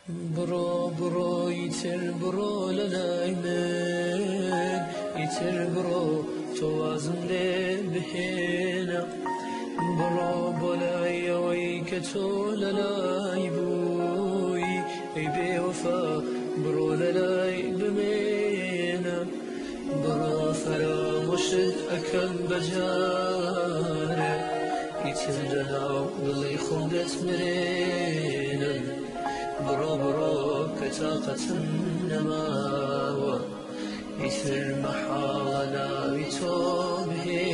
برو برو يتر برو للايمن يتر برو توازن بهنا برو بولاي ويك تو للاي بوي اي بوفا برو للاي بمينا برو فراموشت اكم بجاره يتر للاو ضلي خمدت مرينا برو برو كتاقة النماوة يثر محالنا يتوبهن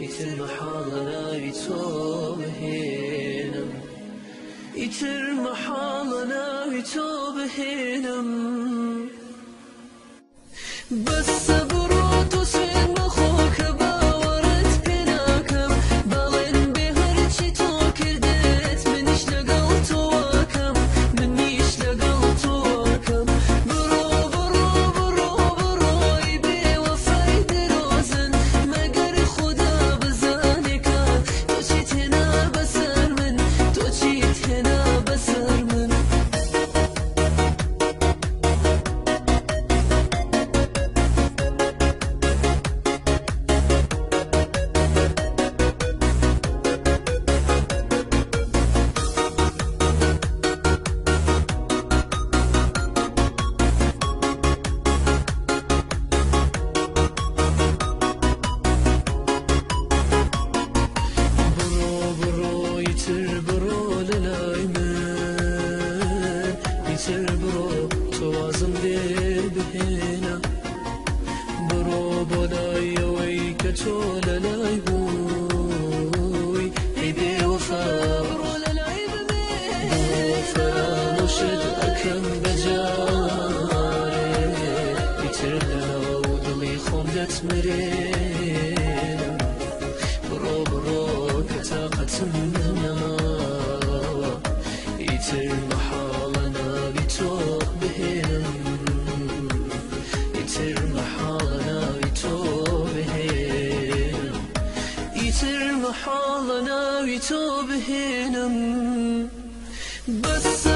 يثر محالنا يتوبهن يثر محالنا يتوبهن بس برو تسين مخوك باورت هناكم بالين بهرشي توكردت منيش لقلت واكم منيش لقلت واكم برو برو برو برو يبي وفايد روزن مقر خدا بزانكا توشيت هنا بسر من توشيت هنا بسر من يتر برو للايمن يتر برو توازن بهنا برو بولاي ويك تو للاي بوي اي بوفا برو للاي بوفا نشد اكم بجاري يتر للاو ضلي خمدت مرينا برو برو كتاقة النماوة يتر محالنا بتوبهن يتر محالنا بتوبهن يتر محالنا بتوبهن بس